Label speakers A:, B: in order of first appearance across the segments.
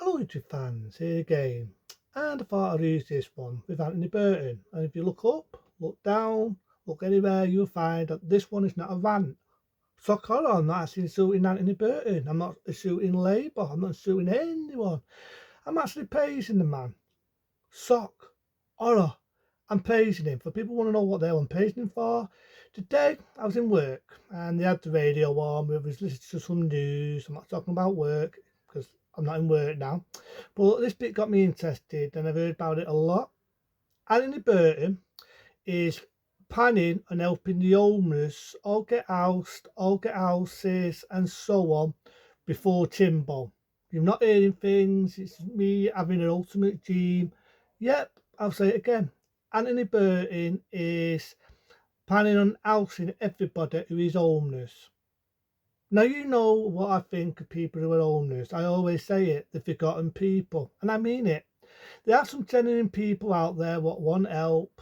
A: Hello YouTube fans, here again, and I thought I'd use this one with Andy Burnham. And if you look up, look down, look anywhere, you'll find that this one is not a rant. Sock on, I'm not actually insulting Anthony Burton, I'm not insulting Labour, I'm not insulting anyone. I'm actually praising the man. Sock, horror, I'm praising him. For people want to know what the hell I'm praising him for, today I was in work and they had the radio on, we was listening to some news. I'm not talking about work because I'm not in work now, but this bit got me interested and I've heard about it a lot. Anthony Burton is planning on helping the homeless all get housed, all get houses and so on before Timbo. You're not hearing things, it's me having an ultimate dream. Yep, I'll say it again. Anthony Burton is planning on housing everybody who is homeless. Now, you know what I think of people who are homeless. I always say it, the forgotten people, and I mean it. There are some genuine people out there what want help.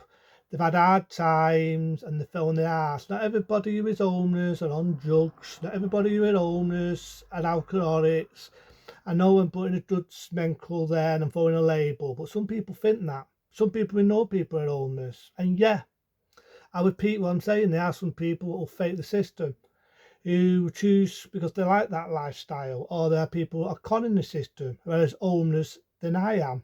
A: They've had hard times and they fell on their arse. Not everybody who is homeless are on drugs. Not everybody who is homeless are alcoholics. I know I'm putting a judgmental there and I'm throwing a label, but some people think that. Some people we know people are homeless. And yeah, I repeat what I'm saying. There are some people who will fake the system, who choose because they like that lifestyle, or there are people who are conning the system, whereas homeless than I am.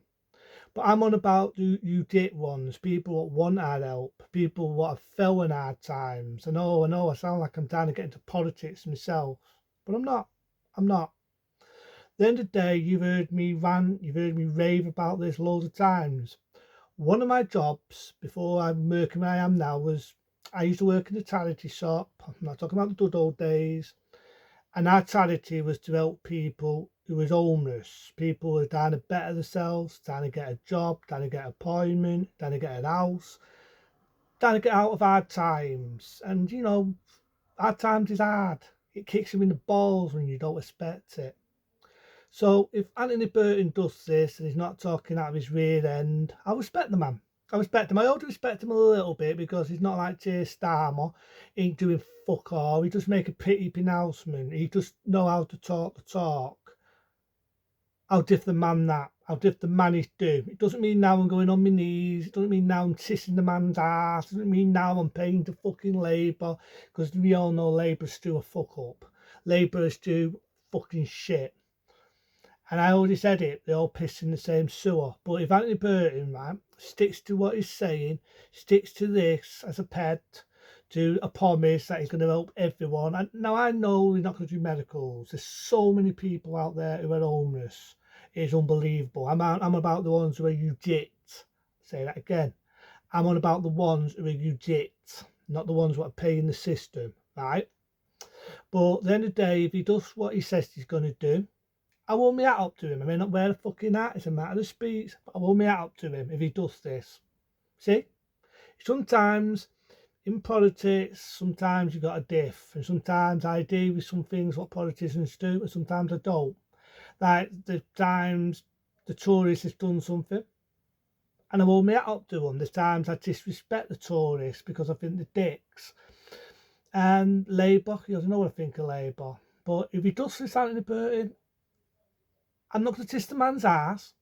A: But I'm on about you get ones, people that want our help, people what have fell in hard times. I know, I sound like I'm trying to get into politics myself, but I'm not. I'm not. At the end of the day, you've heard me rant, you've heard me rave about this loads of times. One of my jobs before I'm working where I am now was I used to work in a charity shop. I'm not talking about the good old days. And our charity was to help people who was homeless, people who were trying to better themselves, trying to get a job, trying to get an appointment, trying to get a house, trying to get out of hard times. And you know, hard times is hard. It kicks you in the balls when you don't expect it. So if Anthony Burton does this and he's not talking out of his rear end, I respect the man. I respect him. I ought to respect him a little bit because he's not like Jay Starmer. He ain't doing fuck all. He just make a pretty pronouncement. He just know how to talk the talk. I'll give the man that. I'll give the man his due. It doesn't mean now I'm going on my knees. It doesn't mean now I'm kissing the man's ass. It doesn't mean now I'm paying to fucking Labour, because we all know Labour's still a fuck up. Labour is still fucking shit. And I already said it, they all piss in the same sewer. But if Anthony Burton, right, sticks to what he's saying, sticks to this as a pet, to a promise that he's going to help everyone. And now I know he's not going to do medicals. There's so many people out there who are homeless. It's unbelievable. I'm about the ones who are legit. Say that again. I'm on about the ones who are legit, not the ones who are paying the system, right? But at the end of the day, if he does what he says he's going to do, I will my hat up to him. I may not wear a fucking hat, it's a matter of speech, but I will my hat up to him if he does this. See? Sometimes in politics, sometimes you got a diff, and sometimes I agree with some things what politicians do, and sometimes I don't. Like the times the Tories has done something, and I will my hat up to them. There's times I disrespect the Tories because I think they're dicks. And Labour, you don't know what I think of Labour. But if he does this out in the Burton, I'm not going to kiss the man's ass,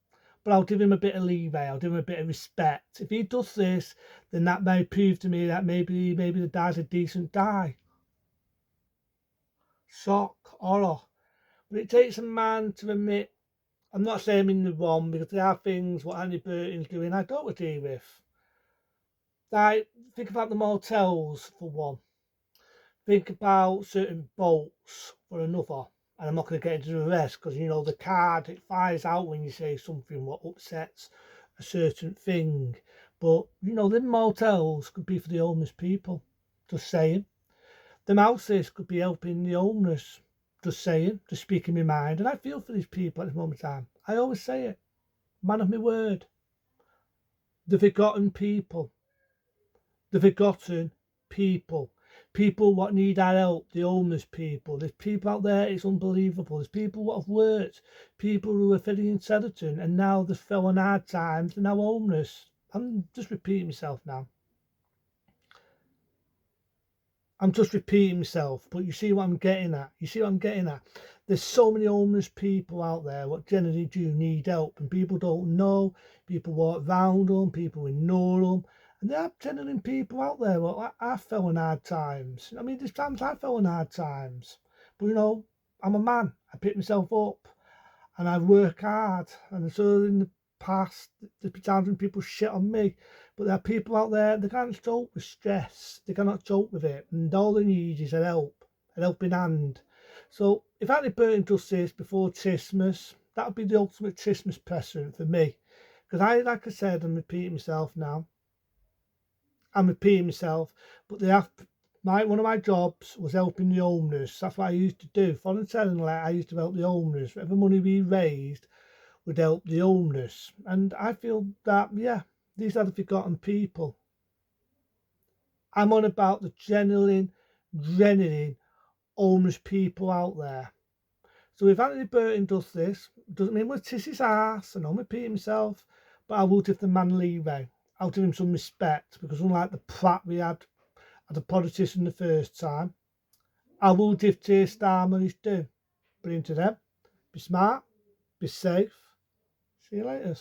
A: but I'll give him a bit of leeway. I'll give him a bit of respect. If he does this, then that may prove to me that maybe the guy's a decent guy. Shock, horror. But it takes a man to admit, I'm not saying I'm in the wrong, because there are things what Andy Burton's doing I don't agree with. Like, think about the motels for one. Think about certain boats for another. And I'm not going to get into the rest because, you know, the card, it fires out when you say something what upsets a certain thing. But, you know, them motels could be for the homeless people. Just saying. Them houses could be helping the homeless. Just saying. Just speaking my mind. And I feel for these people at this moment in time. I always say it. Man of my word. The forgotten people. The forgotten people. People what need our help, the homeless people. There's people out there, it's unbelievable. There's people what have worked, people who are filling in Sedleton and now they've fell on hard times, they're now homeless. I'm just repeating myself now. I'm just repeating myself, but you see what I'm getting at. You see what I'm getting at. there's so many homeless people out there what generally do need help, and people don't know. People walk around them, people ignore them, and there are genuine people out there. Well, I fell in hard times. I mean, there's times I fell in hard times, but I'm a man. I pick myself up, and I work hard. And so in the past, there's been times when people shit on me, but there are people out there they can't cope with stress. They cannot cope with it, and all they need is a helping hand. So if Andy Burnham does this before Christmas, that would be the ultimate Christmas present for me. Because like I said, I'm repeating myself now. But one of my jobs was helping the homeless. That's what I used to do. Voluntarily, I used to help the homeless. Whatever money we raised would help the homeless. And I feel that, yeah, these are the forgotten people. I'm on about the genuine homeless people out there. So if Anthony Burton does this, doesn't mean we'll kiss his ass, and I'm repeating myself, but I will give the man leeway. I'll give him some respect, because unlike the prat we had at the politician the first time, I will give Keir Starmer his due. But into them, be smart, be safe. See you later.